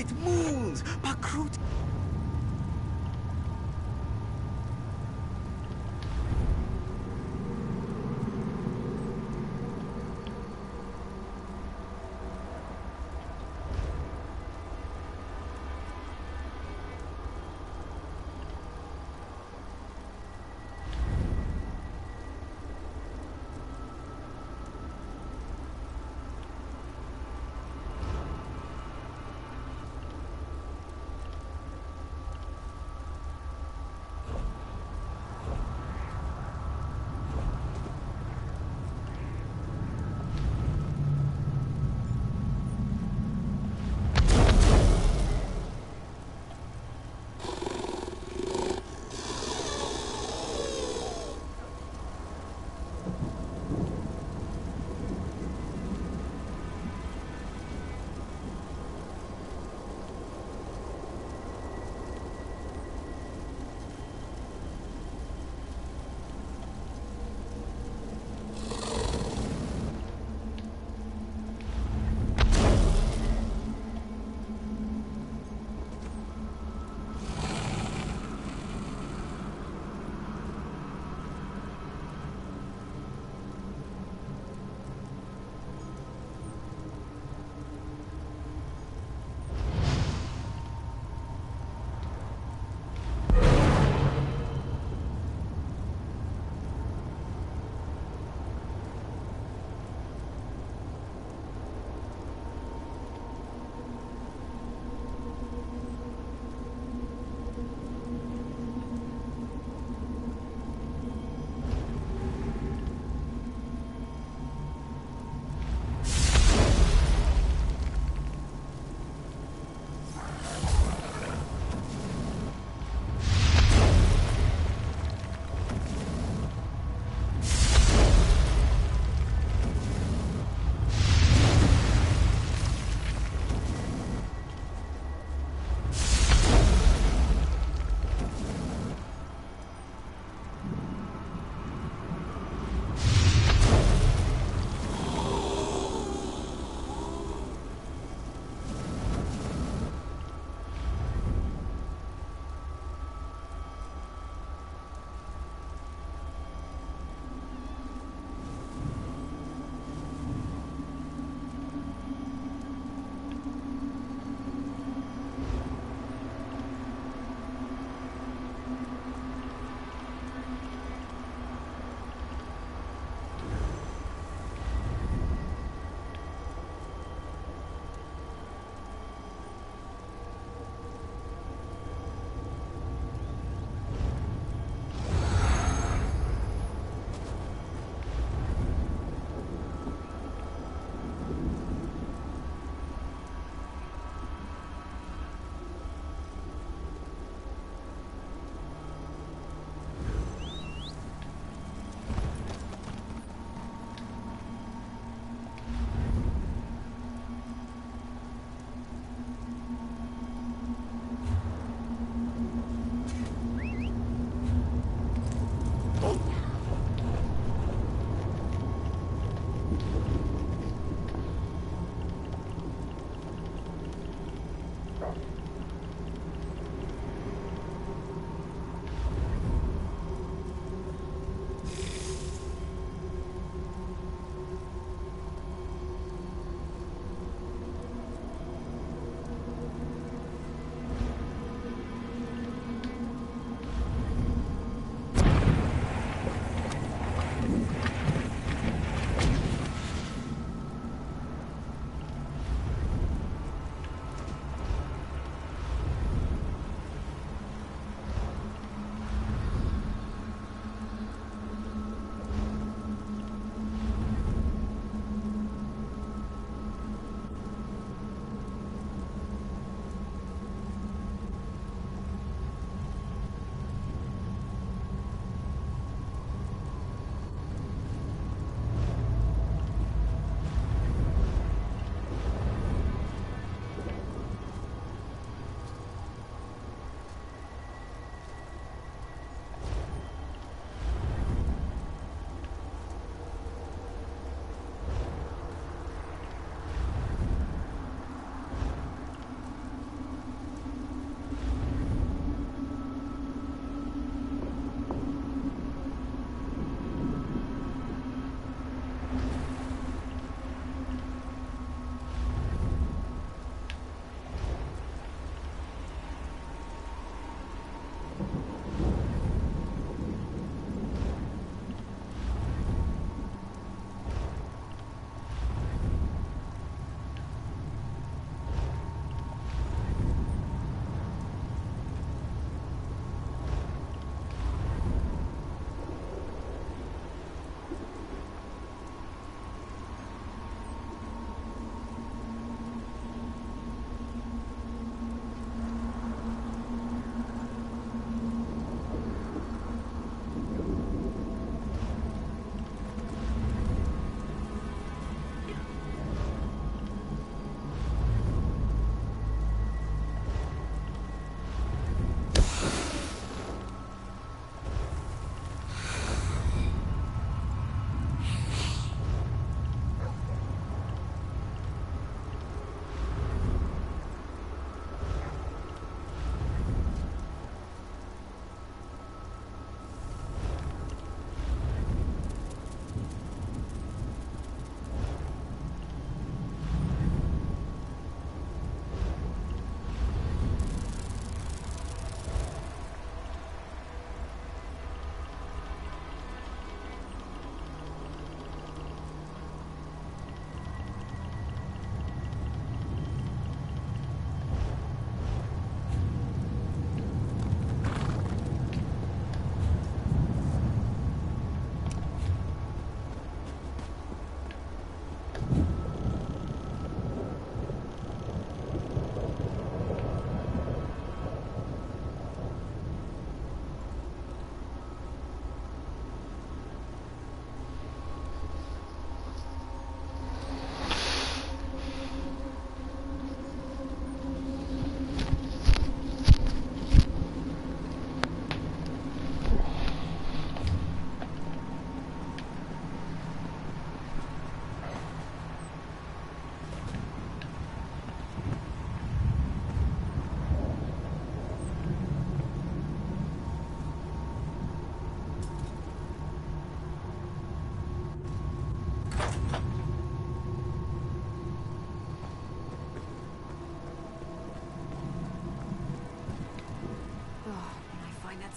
bright moons, Pakrut.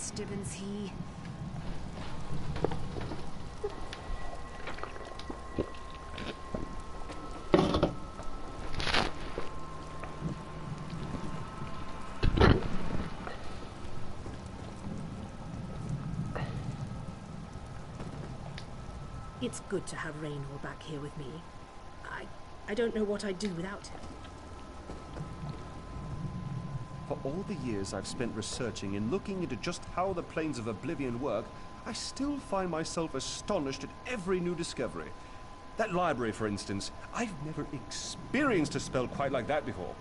Stibbins he. It's good to have Raynor back here with me. I don't know what I'd do without him. For all the years I've spent researching and looking into just how the Planes of Oblivion work, I still find myself astonished at every new discovery. That library, for instance, I've never experienced a spell quite like that before.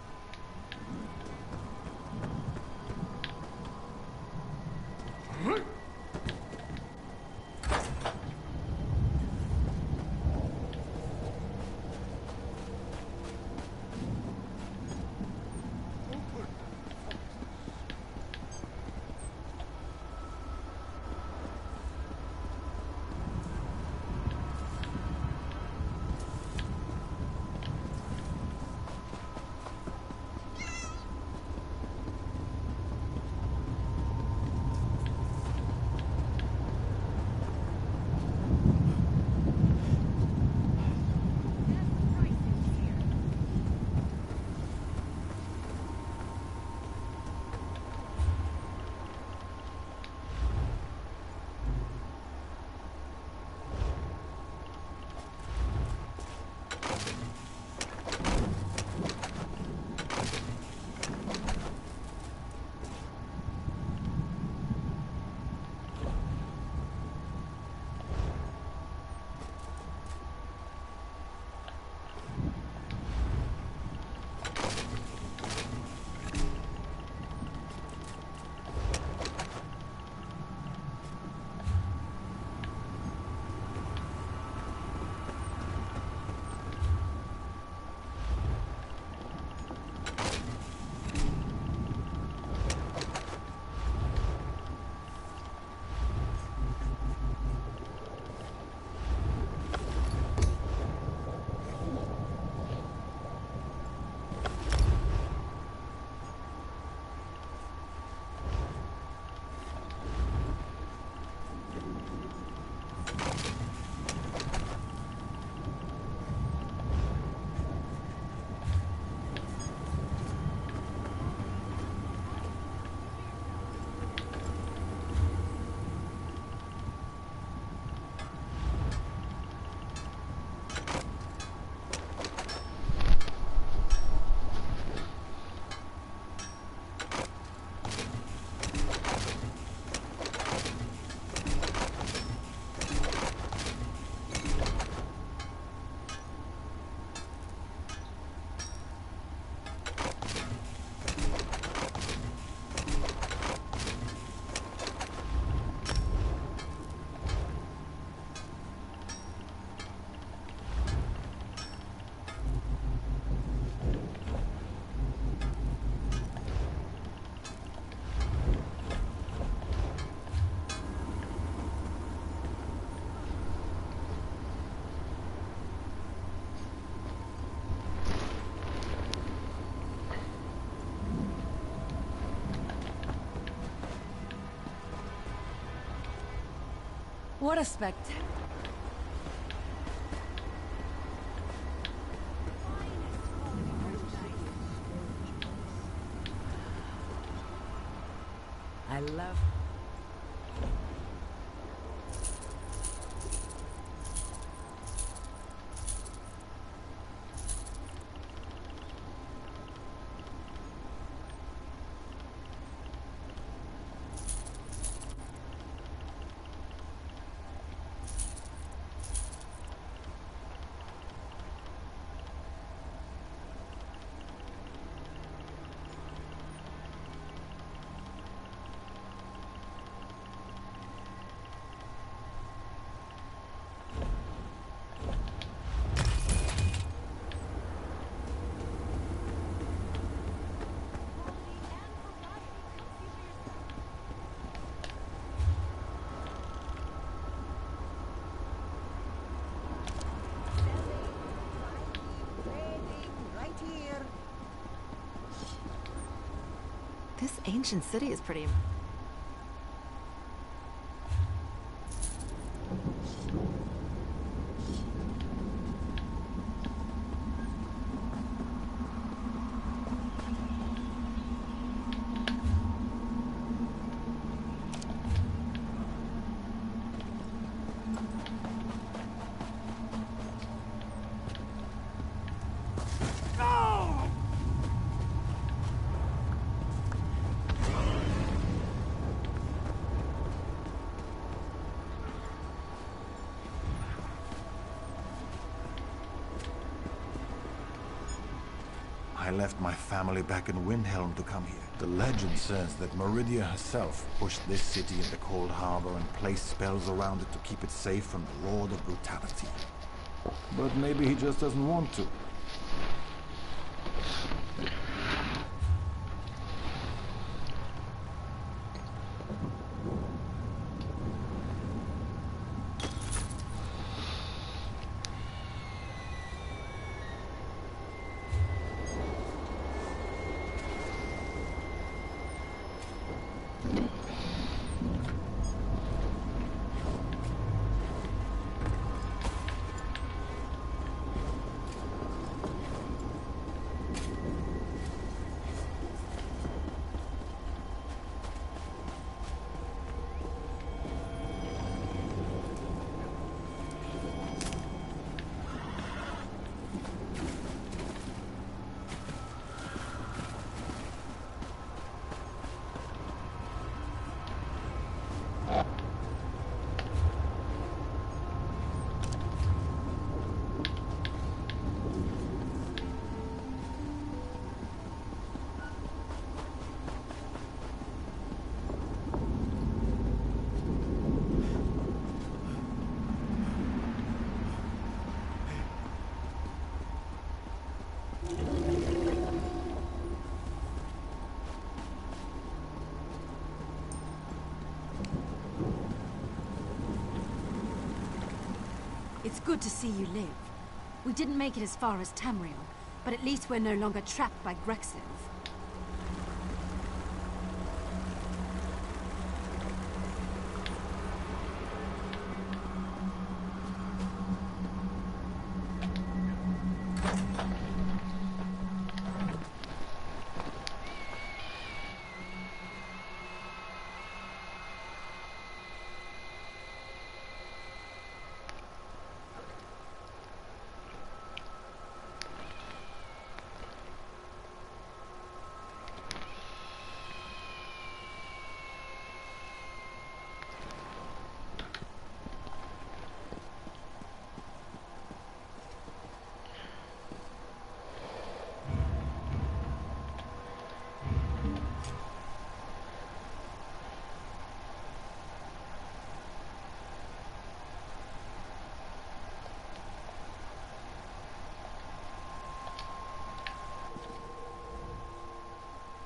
What a spectacle. I love... This ancient city is pretty... I left my family back in Windhelm to come here. The legend says that Meridia herself pushed this city in the cold harbor and placed spells around it to keep it safe from the Lord of Brutality. But maybe he just doesn't want to. It's good to see you live. We didn't make it as far as Tamriel, but at least we're no longer trapped by Grexiv.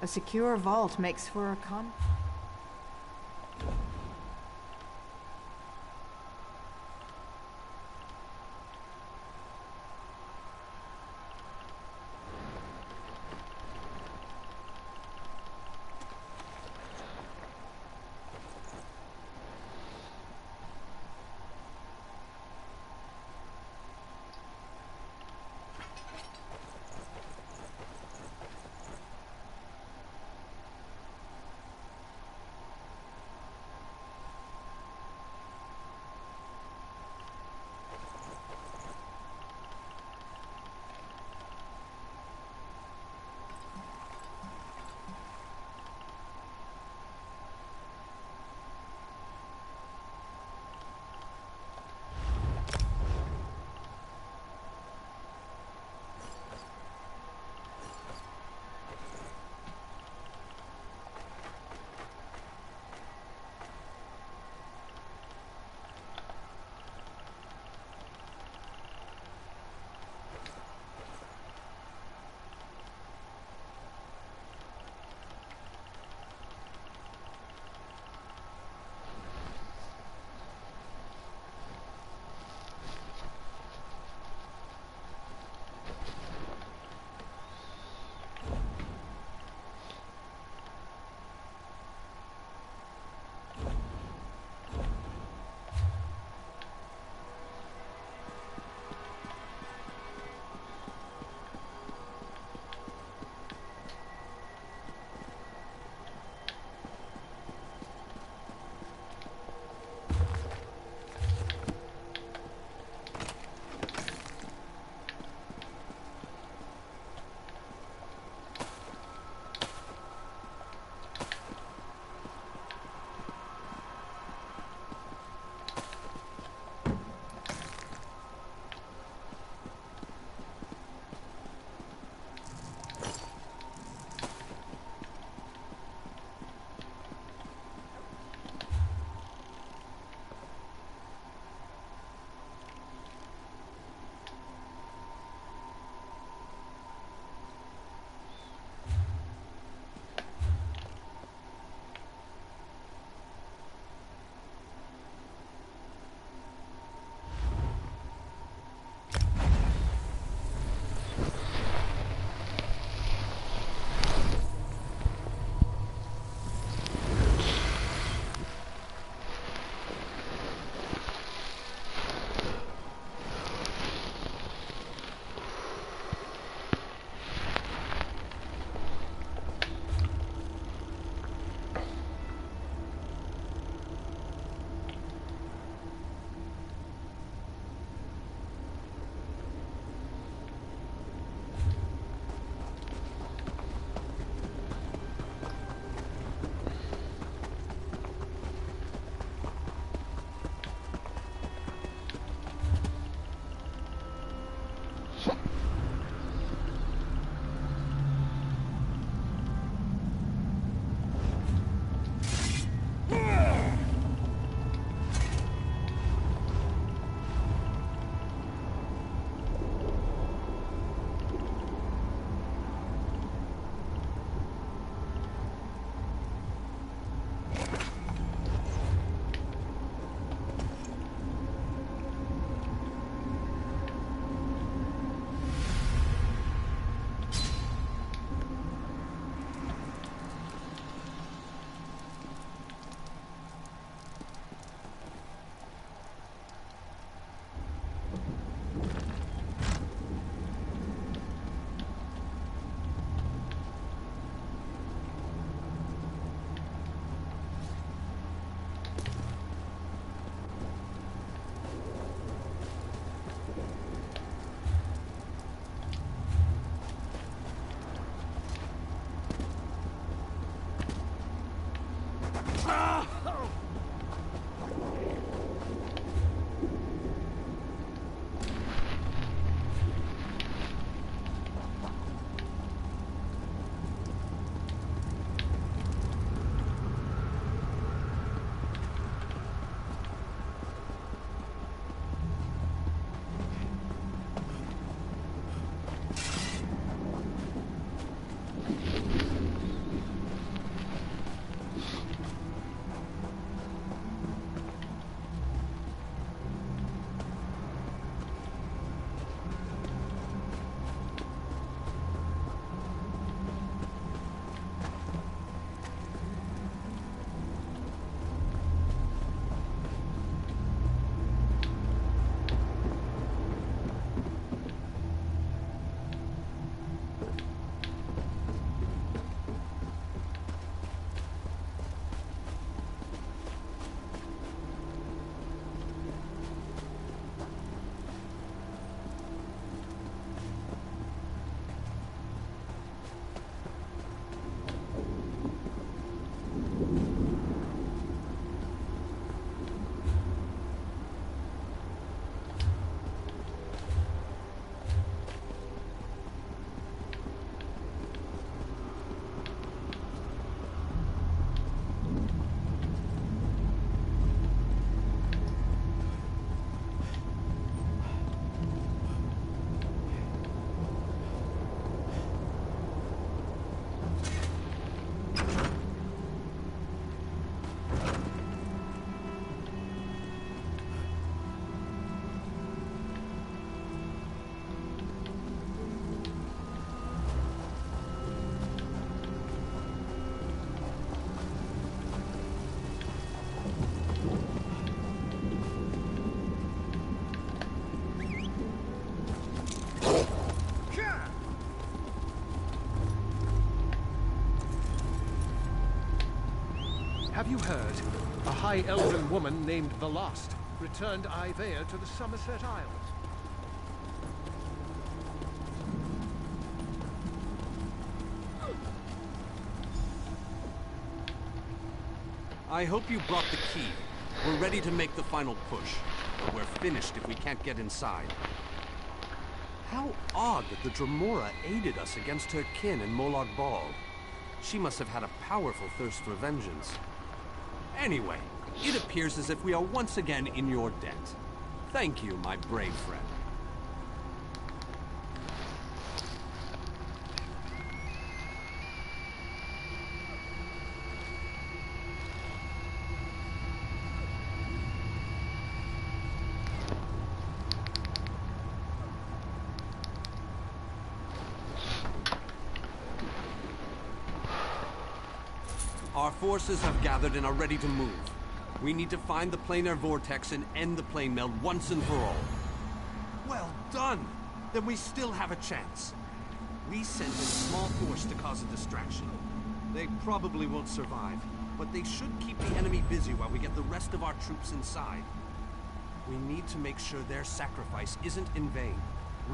A secure vault makes for a Have you heard? A high elven woman named the Lost returned Ivea to the Somerset Isles. I hope you brought the key. We're ready to make the final push. But we're finished if we can't get inside. How odd that the Dremora aided us against her kin in Molag Bal. She must have had a powerful thirst for vengeance. Anyway, it appears as if we are once again in your debt. Thank you, my brave friend. Our forces have gathered and are ready to move. We need to find the planar vortex and end the plane meld once and for all. Well done! Then we still have a chance. We sent a small force to cause a distraction. They probably won't survive, but they should keep the enemy busy while we get the rest of our troops inside. We need to make sure their sacrifice isn't in vain.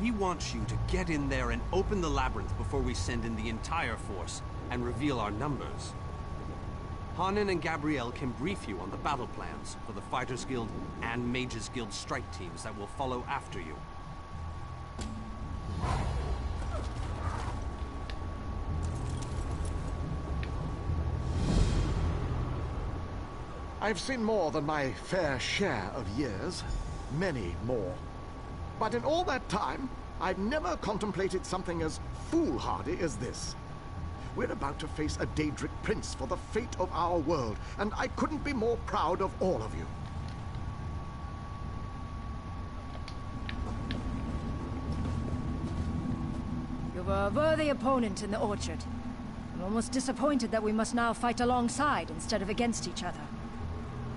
We want you to get in there and open the labyrinth before we send in the entire force and reveal our numbers. Hanan and Gabrielle can brief you on the battle plans for the Fighters Guild and Mages Guild strike teams that will follow after you. I've seen more than my fair share of years. Many more. But in all that time, I've never contemplated something as foolhardy as this. We're about to face a Daedric prince for the fate of our world, and I couldn't be more proud of all of you. You were a worthy opponent in the Orchard. I'm almost disappointed that we must now fight alongside instead of against each other.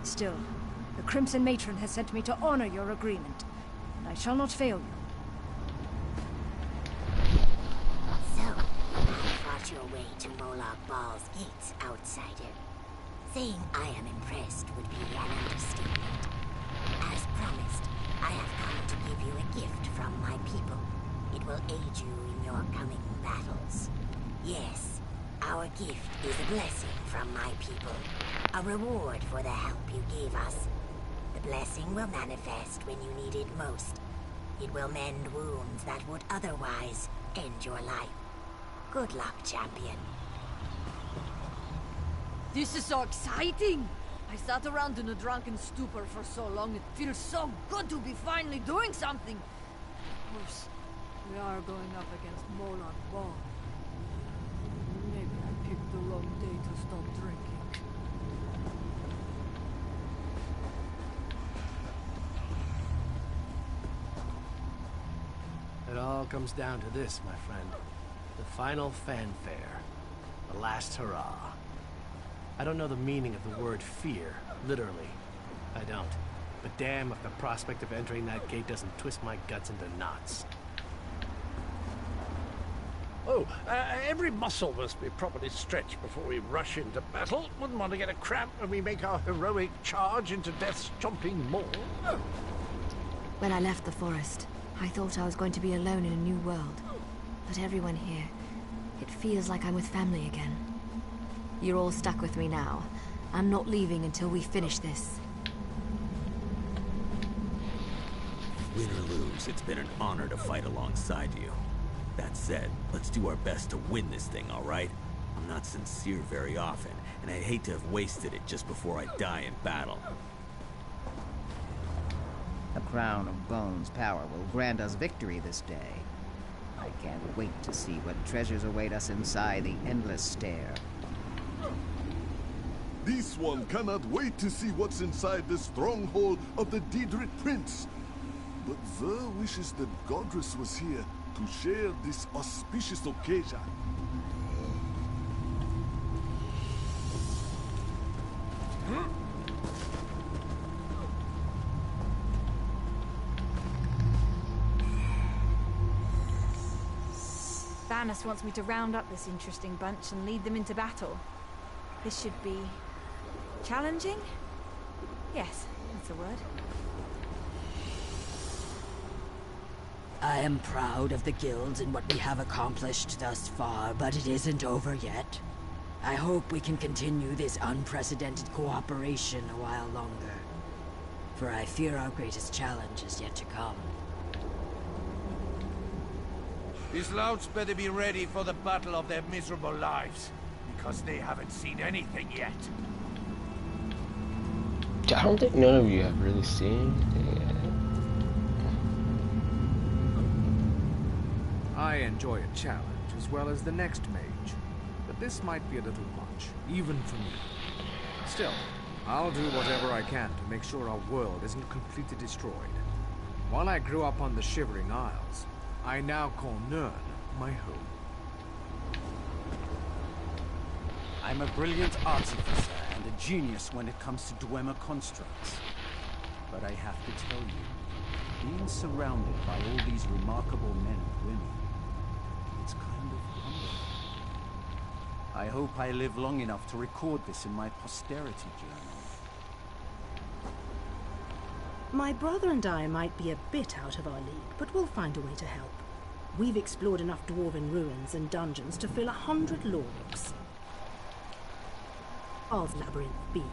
Still, the Crimson Matron has sent me to honor your agreement, and I shall not fail you. Your way to Molag Bal's gates, outsider. Saying I am impressed would be an understatement. As promised, I have come to give you a gift from my people. It will aid you in your coming battles. Yes, our gift is a blessing from my people. A reward for the help you gave us. The blessing will manifest when you need it most. It will mend wounds that would otherwise end your life. Good luck, champion. This is so exciting! I sat around in a drunken stupor for so long. It feels so good to be finally doing something. Of course, we are going up against Molag Bal. Maybe I picked the wrong day to stop drinking. It all comes down to this, my friend. The final fanfare. The last hurrah. I don't know the meaning of the word fear, literally. I don't. But damn if the prospect of entering that gate doesn't twist my guts into knots. Every muscle must be properly stretched before we rush into battle. Wouldn't want to get a cramp when we make our heroic charge into death's chomping maw. When I left the forest, I thought I was going to be alone in a new world. But everyone here, it feels like I'm with family again. You're all stuck with me now. I'm not leaving until we finish this. Win or lose, it's been an honor to fight alongside you. That said, let's do our best to win this thing, all right? I'm not sincere very often, and I'd hate to have wasted it just before I die in battle. The Crown of Bones' power will grant us victory this day. I can't wait to see what treasures await us inside the Endless Stair. This one cannot wait to see what's inside the stronghold of the Daedric Prince. But the wishes that Godress was here to share this auspicious occasion. Thanos wants me to round up this interesting bunch and lead them into battle. This should be Challenging? Yes, that's a word. I am proud of the guild and what we have accomplished thus far, but it isn't over yet. I hope we can continue this unprecedented cooperation a while longer, for I fear our greatest challenge is yet to come. These louts better be ready for the battle of their miserable lives, because they haven't seen anything yet. I don't think none of you have really seen anything yet. I enjoy a challenge as well as the next mage, but this might be a little much, even for me. Still, I'll do whatever I can to make sure our world isn't completely destroyed. While I grew up on the Shivering Isles, I now call Nirn my home. I'm a brilliant artificer and a genius when it comes to Dwemer constructs. But I have to tell you, being surrounded by all these remarkable men and women, it's kind of humbling. I hope I live long enough to record this in my posterity journal. My brother and I might be a bit out of our league, but we'll find a way to help. We've explored enough dwarven ruins and dungeons to fill 100 lore books. Of Labyrinth B.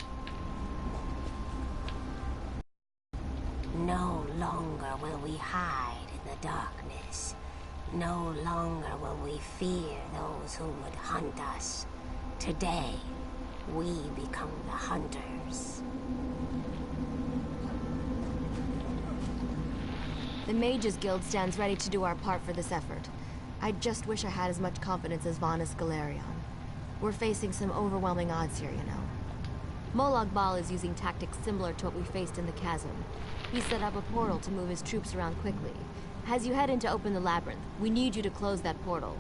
No longer will we hide in the darkness. No longer will we fear those who would hunt us. Today, we become the hunters. The Mages Guild stands ready to do our part for this effort. I just wish I had as much confidence as Vanus Galerion. We're facing some overwhelming odds here, you know. Molag Bal is using tactics similar to what we faced in the chasm. He set up a portal to move his troops around quickly. As you head in to open the labyrinth, we need you to close that portal.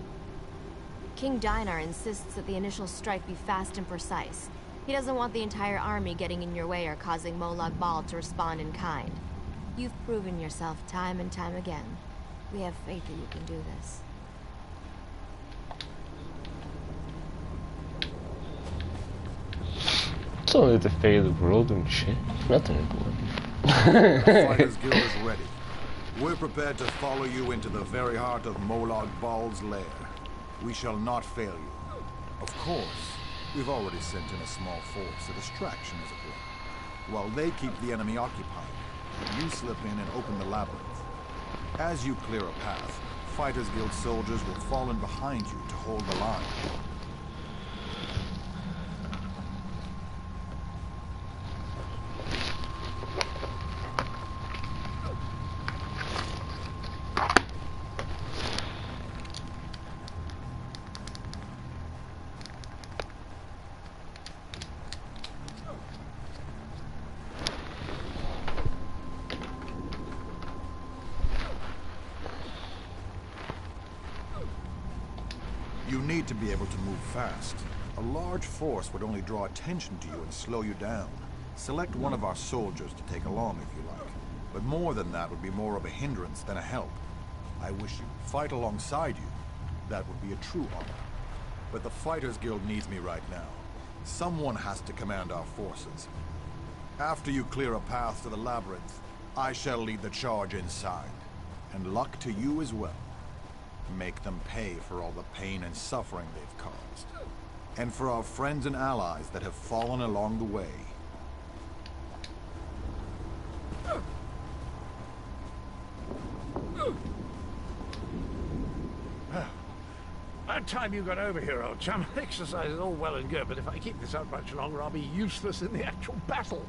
King Dinar insists that the initial strike be fast and precise. He doesn't want the entire army getting in your way or causing Molag Bal to respond in kind. You've proven yourself time and time again. We have faith that you can do this. It's only the fate of the world and shit. Nothing important. The Fighters Guild is ready. We're prepared to follow you into the very heart of Molag Bal's lair. We shall not fail you. Of course, we've already sent in a small force, a distraction as it were. While they keep the enemy occupied, you slip in and open the labyrinth. As you clear a path, Fighters Guild soldiers will fall in behind you to hold the line. You need to be able to move fast. A large force would only draw attention to you and slow you down. Select one of our soldiers to take along if you like. But more than that would be more of a hindrance than a help. I wish you'd fight alongside you. That would be a true honor. But the Fighters Guild needs me right now. Someone has to command our forces. After you clear a path to the labyrinth, I shall lead the charge inside. And luck to you as well. Make them pay for all the pain and suffering they've caused. And for our friends and allies that have fallen along the way. About time you got over here, old chum. Exercise is all well and good, but if I keep this up much longer, I'll be useless in the actual battle.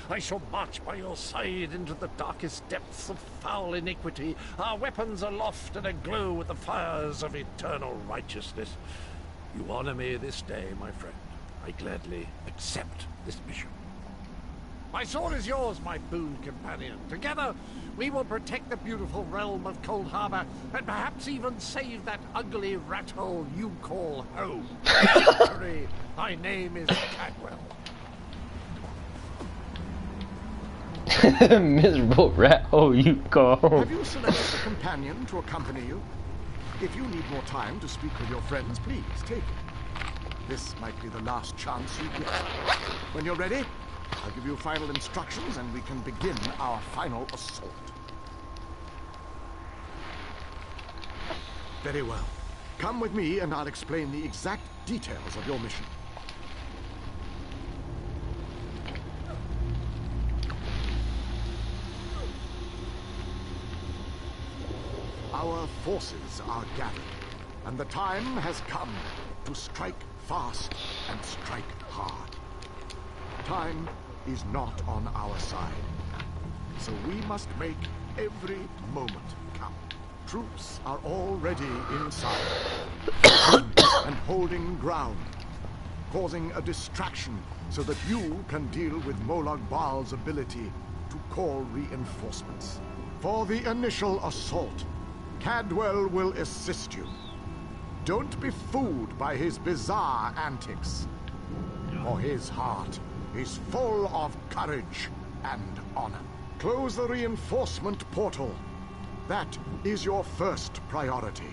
I shall march by your side into the darkest depths of foul iniquity, our weapons aloft and aglow with the fires of eternal righteousness. You honor me this day, my friend. I gladly accept this mission. My sword is yours, my boon companion. Together, we will protect the beautiful realm of Cold Harbor, and perhaps even save that ugly rat hole you call home. Victory! My name is Cadwell. Miserable rat hole you call home. Have you selected a companion to accompany you? If you need more time to speak with your friends, please take it. This might be the last chance you get. When you're ready, I'll give you final instructions and we can begin our final assault. Very well. Come with me and I'll explain the exact details of your mission. Our forces are gathered, and the time has come to strike fast and strike hard. Time is not on our side, so we must make every moment count. Troops are already inside, and holding ground, causing a distraction so that you can deal with Molag Bal's ability to call reinforcements. For the initial assault, Cadwell will assist you. Don't be fooled by his bizarre antics, for his heart is full of courage and honor. Close the reinforcement portal. That is your first priority.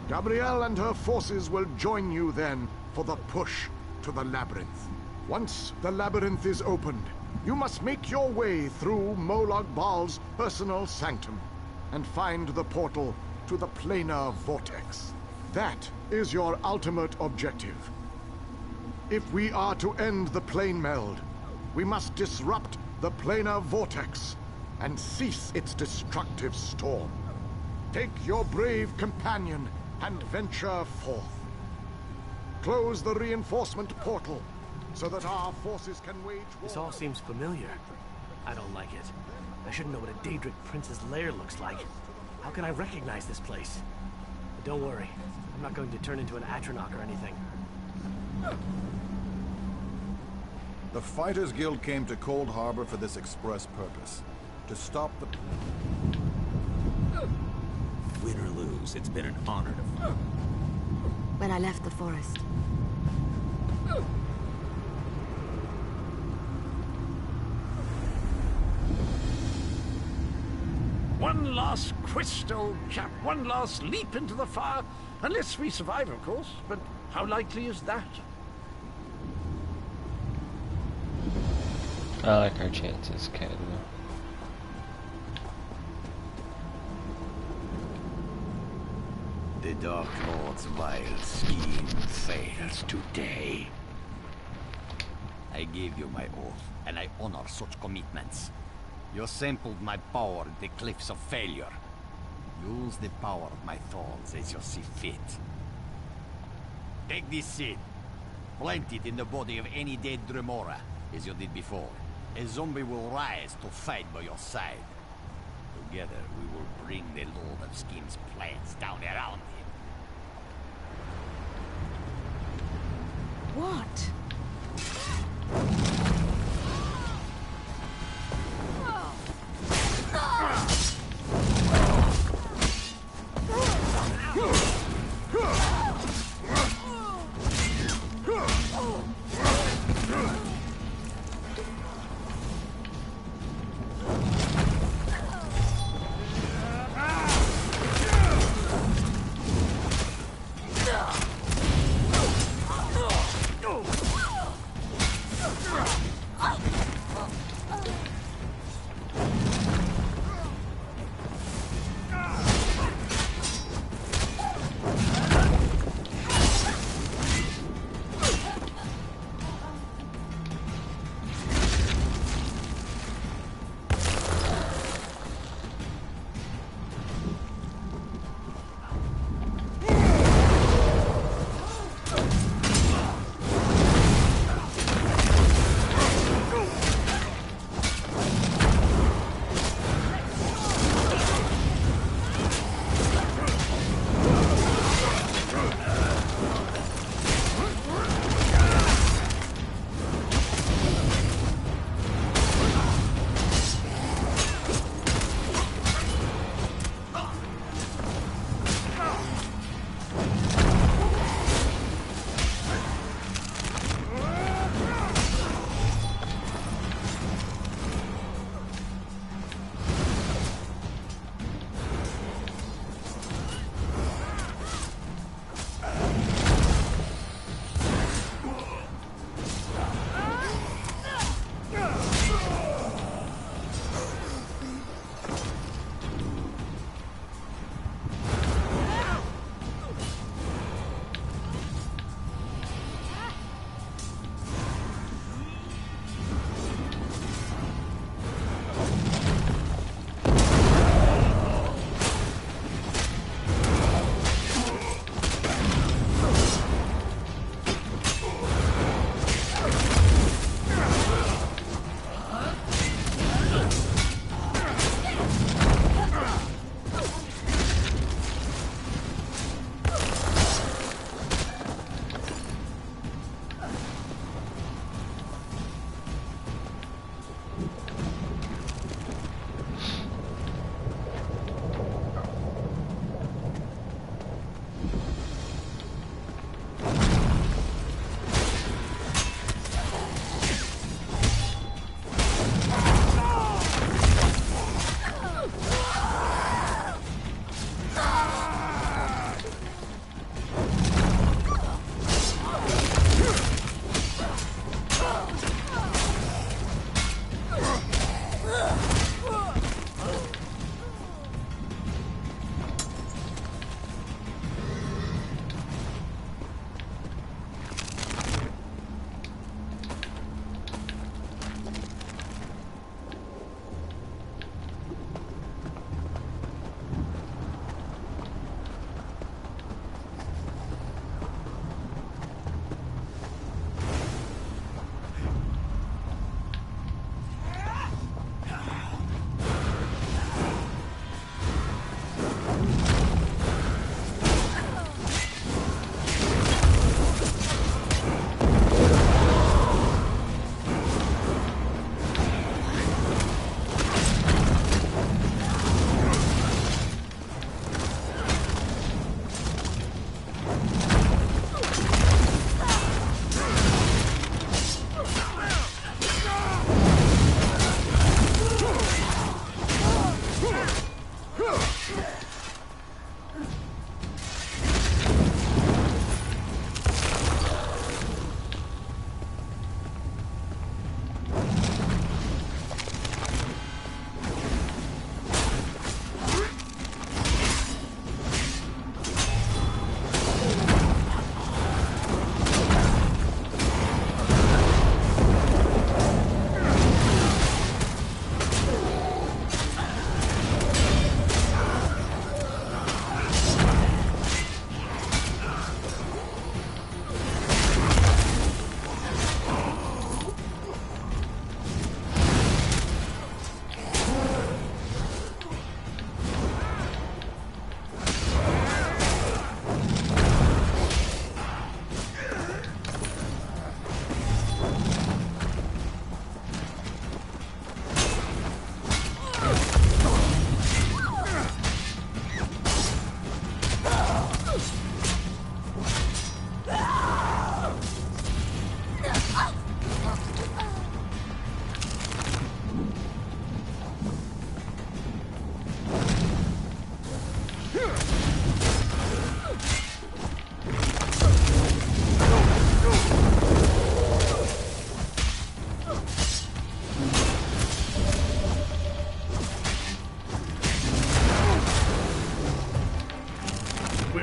Gabrielle and her forces will join you then for the push to the labyrinth. Once the labyrinth is opened, you must make your way through Molag Bal's personal sanctum and find the portal to the planar vortex. That is your ultimate objective. If we are to end the plane meld, we must disrupt the planar vortex and cease its destructive storm. Take your brave companion and venture forth. Close the reinforcement portal so that our forces can wage war. This all seems familiar. I don't like it. I should know what a Daedric prince's lair looks like. How can I recognize this place? But don't worry, I'm not going to turn into an Atronach or anything. The Fighters Guild came to Cold Harbor for this express purpose. To stop the... Win or lose, it's been an honor to... When I left the forest, One last quest, old chap. One last leap into the fire. Unless we survive, of course. But how likely is that? I like our chances, Cadwell. The Dark Lord's vile scheme fails today. I gave you my oath, and I honor such commitments. You sampled my power at the cliffs of failure. Use the power of my thorns as you see fit. Take this seed. Plant it in the body of any dead Dremora, as you did before. A zombie will rise to fight by your side. Together, we will bring the Lord of Scheme's plans down around him. what?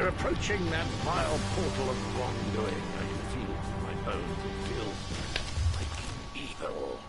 We're approaching that vile portal of wrongdoing. I can feel it in my bones. It feels like evil.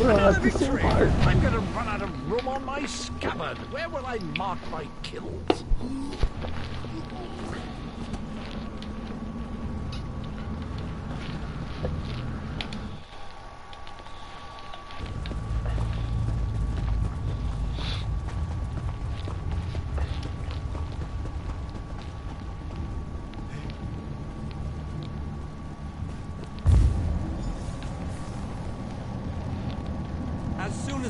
I'm gonna run out of room on my scabbard. Where will I mark my kills?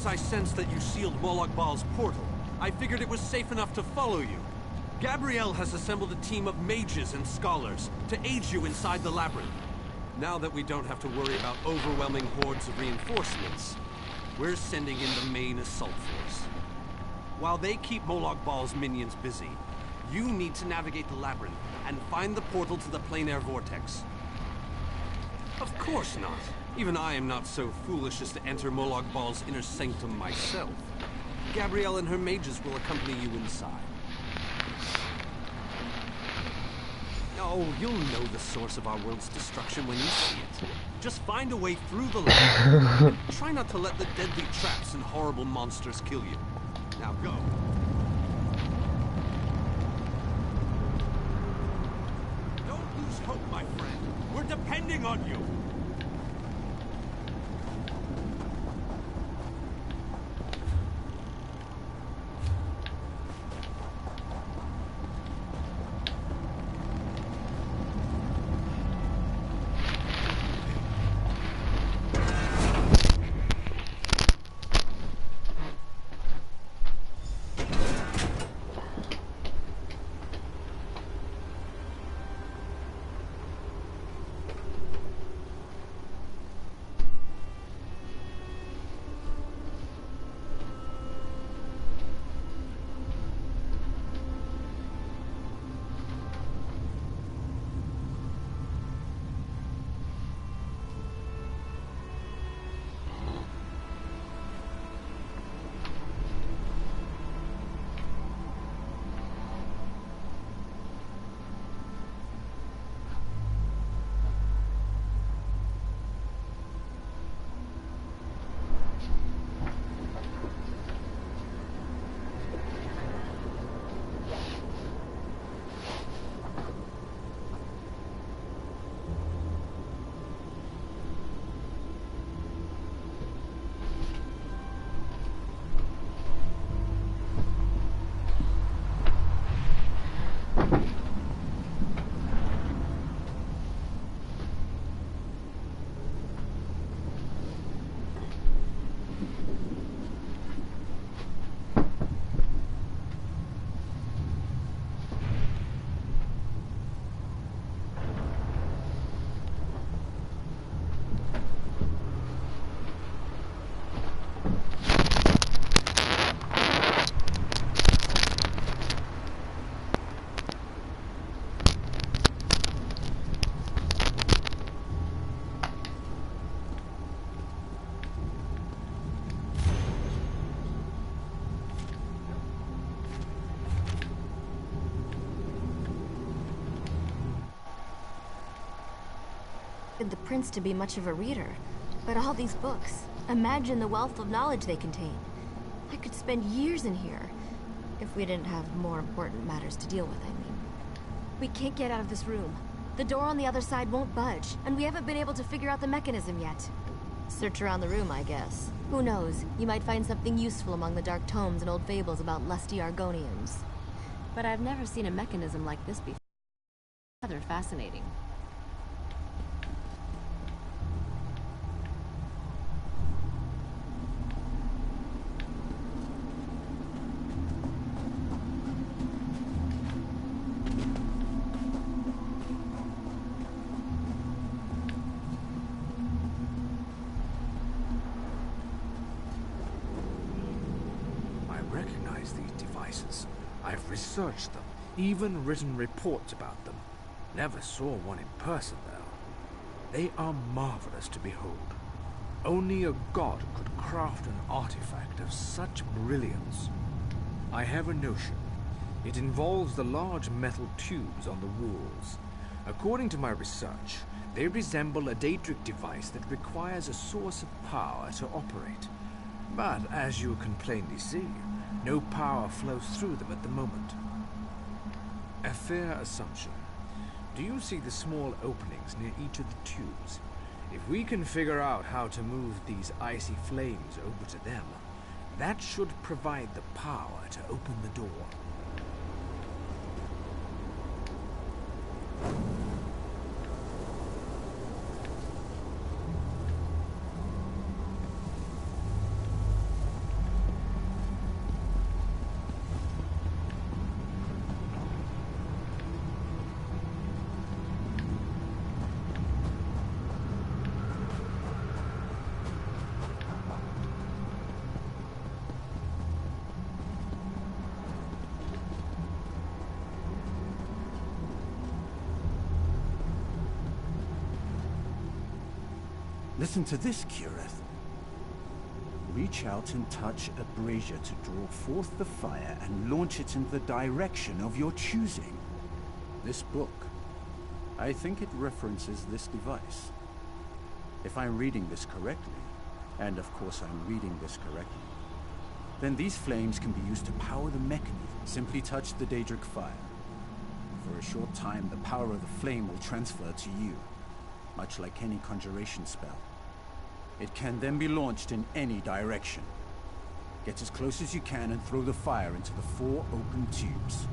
I sensed that you sealed Molag Bal's portal. I figured it was safe enough to follow you. Gabrielle has assembled a team of mages and scholars to aid you inside the labyrinth. Now that we don't have to worry about overwhelming hordes of reinforcements, we're sending in the main assault force. While they keep Molag Bal's minions busy, you need to navigate the labyrinth and find the portal to the planar vortex. Of course not. Even I am not so foolish as to enter Molag Bal's inner sanctum myself. Gabrielle and her mages will accompany you inside. Oh, you'll know the source of our world's destruction when you see it. Just find a way through the labyrinth. Try not to let the deadly traps and horrible monsters kill you. Now go. Don't lose hope, my friend. We're depending on you. The prince to be much of a reader, but all these books, imagine the wealth of knowledge they contain. I could spend years in here, if we didn't have more important matters to deal with, I mean. We can't get out of this room. The door on the other side won't budge, and we haven't been able to figure out the mechanism yet. Search around the room, I guess. Who knows, you might find something useful among the dark tomes and old fables about lusty Argonians. But I've never seen a mechanism like this before. Rather fascinating. I've researched them, even written reports about them. Never saw one in person, though. They are marvelous to behold. Only a god could craft an artifact of such brilliance. I have a notion. It involves the large metal tubes on the walls. According to my research, they resemble a Daedric device that requires a source of power to operate. But as you can plainly see, no power flows through them at the moment. A fair assumption. Do you see the small openings near each of the tubes? If we can figure out how to move these icy flames over to them, that should provide the power to open the door. Listen to this, Kirith. Reach out and touch a brazier to draw forth the fire and launch it in the direction of your choosing. This book, I think it references this device. If I'm reading this correctly, and of course I'm reading this correctly, then these flames can be used to power the mechanism. Simply touch the Daedric fire. For a short time, the power of the flame will transfer to you, much like any conjuration spell. It can then be launched in any direction. Get as close as you can and throw the fire into the 4 open tubes.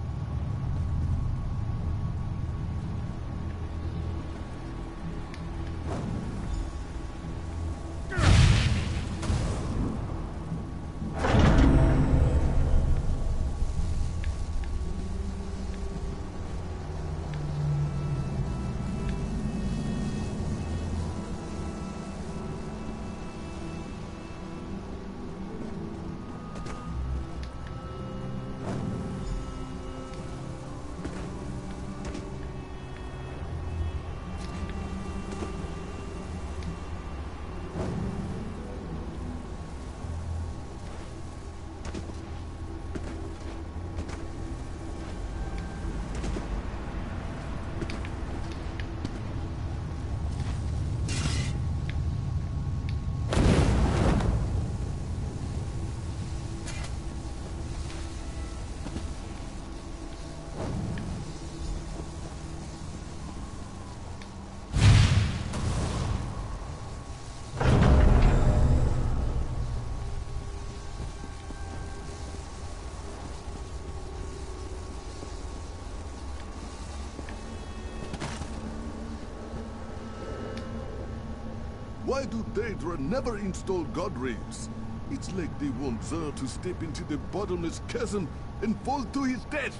Why do Daedra never install god rays? It's like they want Xur to step into the bottomless chasm and fall to his death.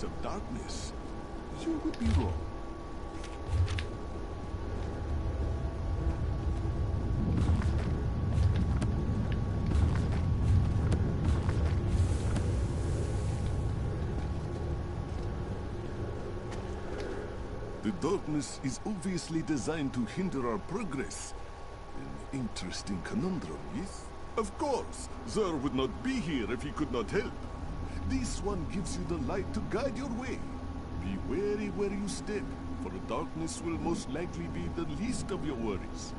forces of darkness, you would be wrong. The darkness is obviously designed to hinder our progress. An interesting conundrum, yes? Of course! Xur would not be here if he could not help. This one gives you the light to guide your way. Be wary where you step, for the darkness will most likely be the least of your worries.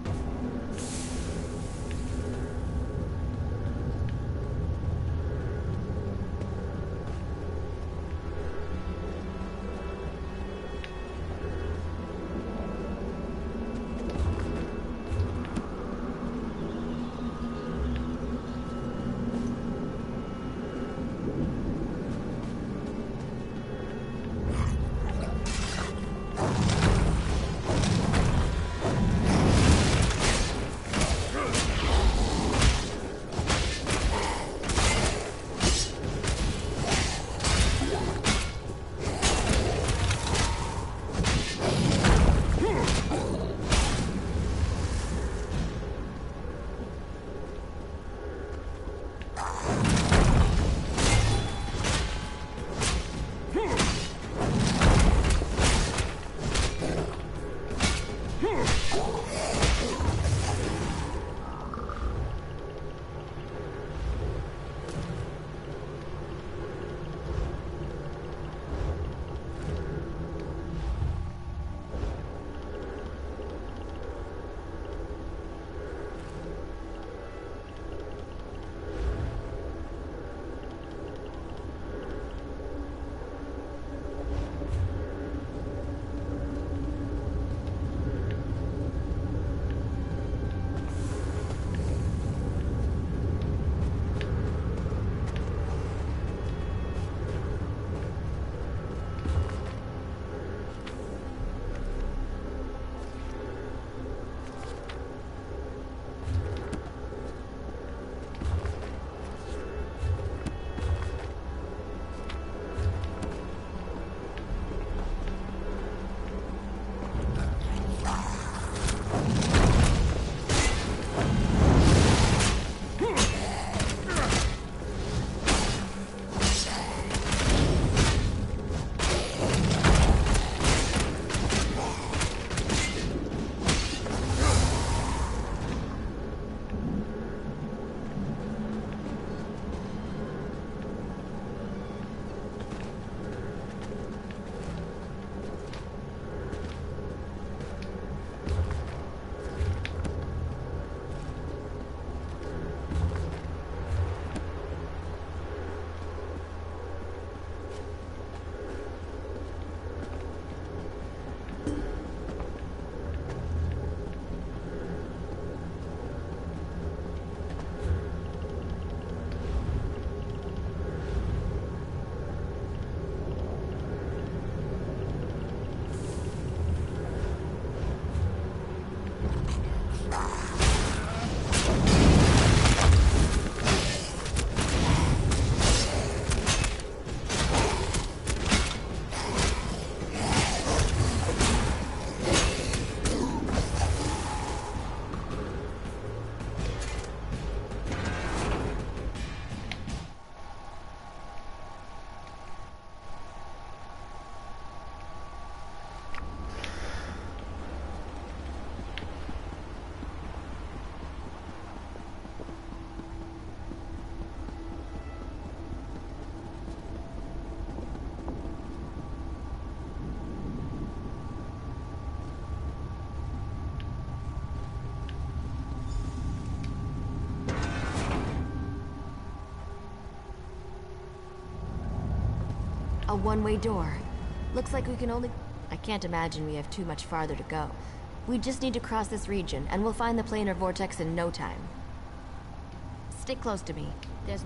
A one-way door. Looks like we can only... I can't imagine we have too much farther to go. We just need to cross this region, and we'll find the planar vortex in no time. Stick close to me. There's...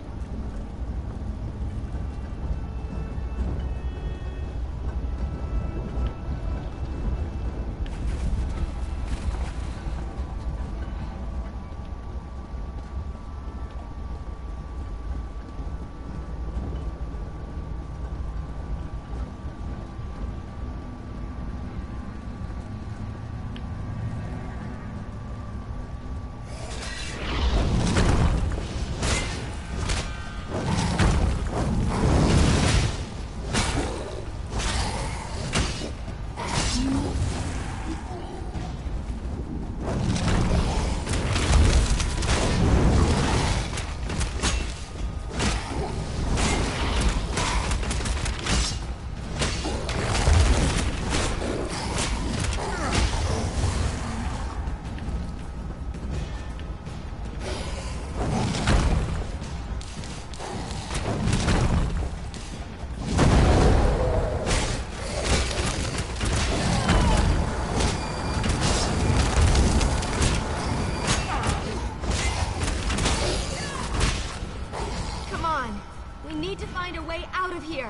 We need to find a way out of here.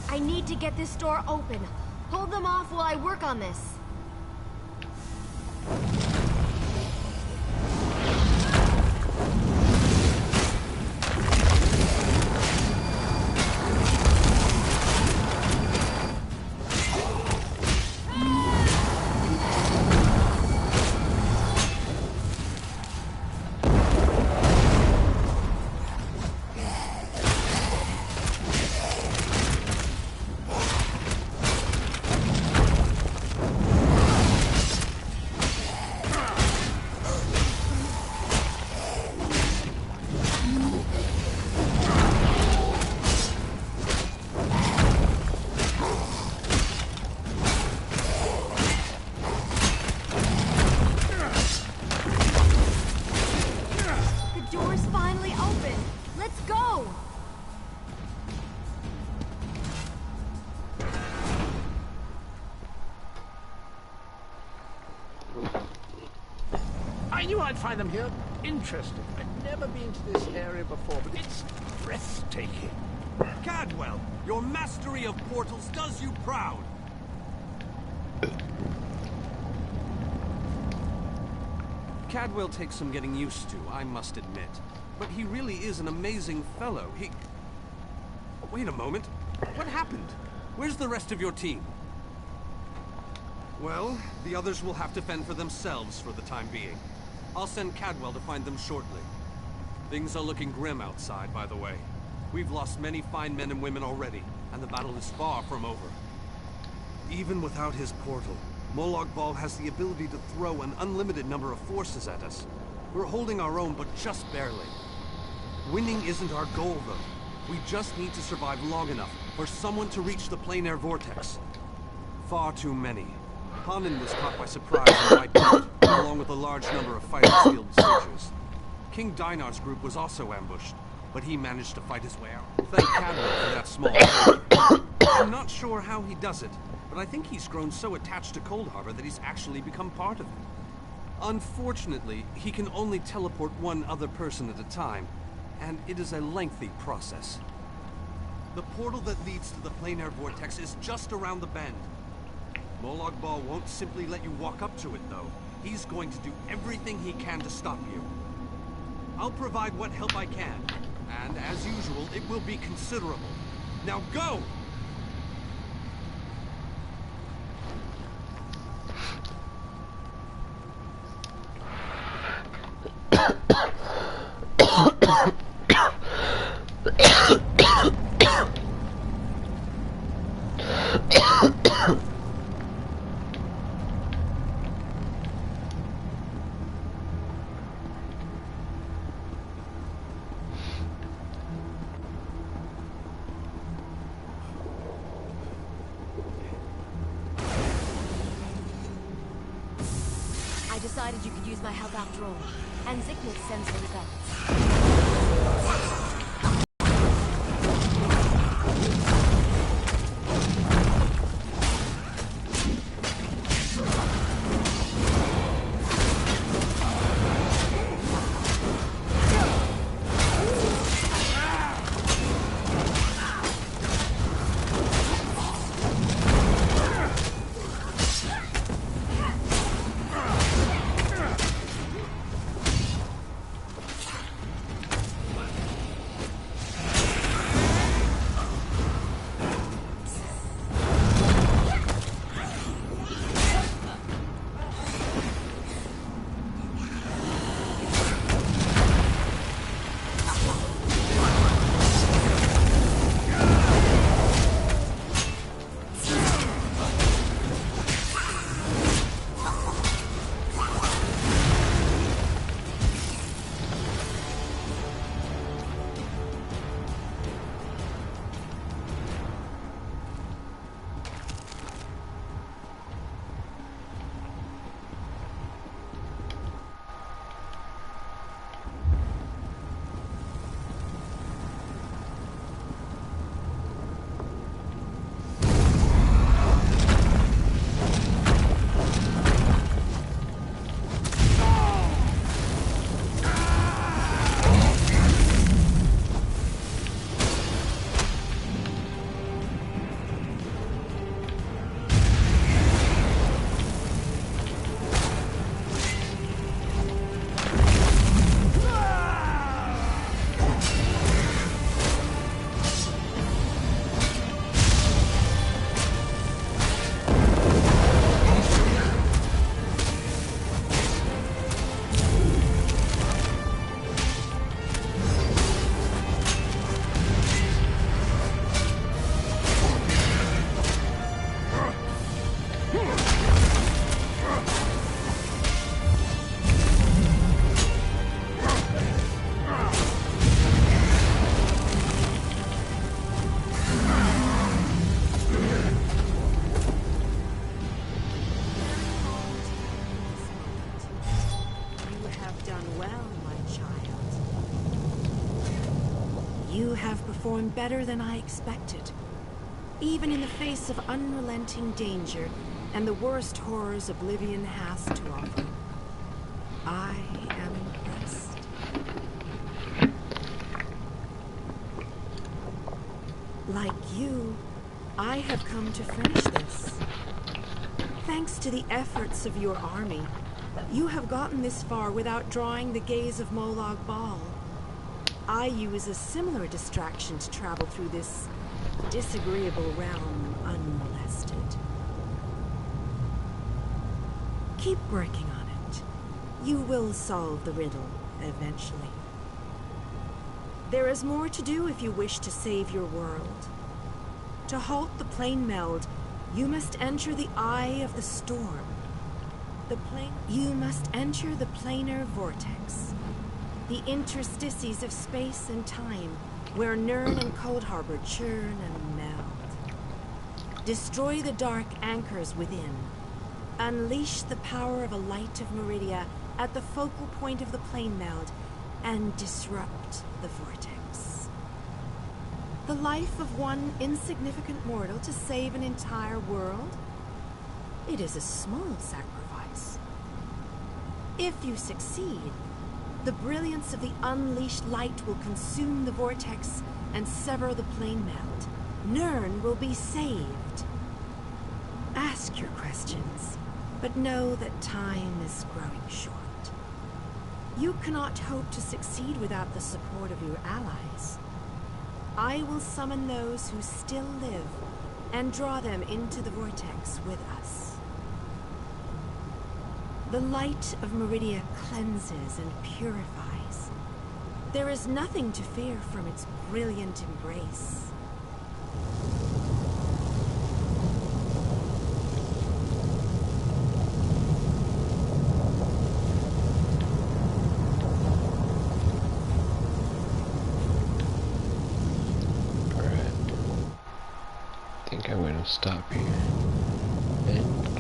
I need to get this door open. Hold them off while I work on this. I'd find them here interesting. I've never been to this area before, but it's breathtaking. Cadwell, your mastery of portals does you proud. Cadwell takes some getting used to, I must admit. But he really is an amazing fellow. Wait a moment. What happened? Where's the rest of your team? Well, the others will have to fend for themselves for the time being. I'll send Cadwell to find them shortly. Things are looking grim outside, by the way. We've lost many fine men and women already, and the battle is far from over. Even without his portal, Molag Bal has the ability to throw an unlimited number of forces at us. We're holding our own, but just barely. Winning isn't our goal, though. We just need to survive long enough for someone to reach the plain air vortex. Far too many. Hanan was caught by surprise and wiped out, along with a large number of fighter-skilled soldiers. King Dinar's group was also ambushed, but he managed to fight his way out. Thank Cadwell for that small favor. I'm not sure how he does it, but I think he's grown so attached to Cold Harbor that he's actually become part of it. Unfortunately, he can only teleport one other person at a time, and it is a lengthy process. The portal that leads to the plain air vortex is just around the bend. Molag Bal won't simply let you walk up to it, though. He's going to do everything he can to stop you. I'll provide what help I can, and as usual, it will be considerable. Now go! Decided you could use my help after all, and Ziknit sends the results. You have performed better than I expected. Even in the face of unrelenting danger and the worst horrors Oblivion has to offer, I am impressed. Like you, I have come to finish this. Thanks to the efforts of your army, you have gotten this far without drawing the gaze of Molag Bal. I use a similar distraction to travel through this disagreeable realm unmolested. Keep working on it. You will solve the riddle eventually. There is more to do if you wish to save your world. To halt the plane meld, you must enter the Eye of the Storm. You must enter the planar vortex, the interstices of space and time, where Nirn and Cold Harbor churn and meld. Destroy the dark anchors within. Unleash the power of a light of Meridia at the focal point of the plane meld, and disrupt the vortex. The life of one insignificant mortal to save an entire world? It is a small sacrifice. If you succeed, the brilliance of the unleashed light will consume the vortex and sever the plane meld. Nirn will be saved. Ask your questions, but know that time is growing short. You cannot hope to succeed without the support of your allies. I will summon those who still live and draw them into the vortex with us. The light of Meridia cleanses and purifies. There is nothing to fear from its brilliant embrace. I think I'm going to stop here and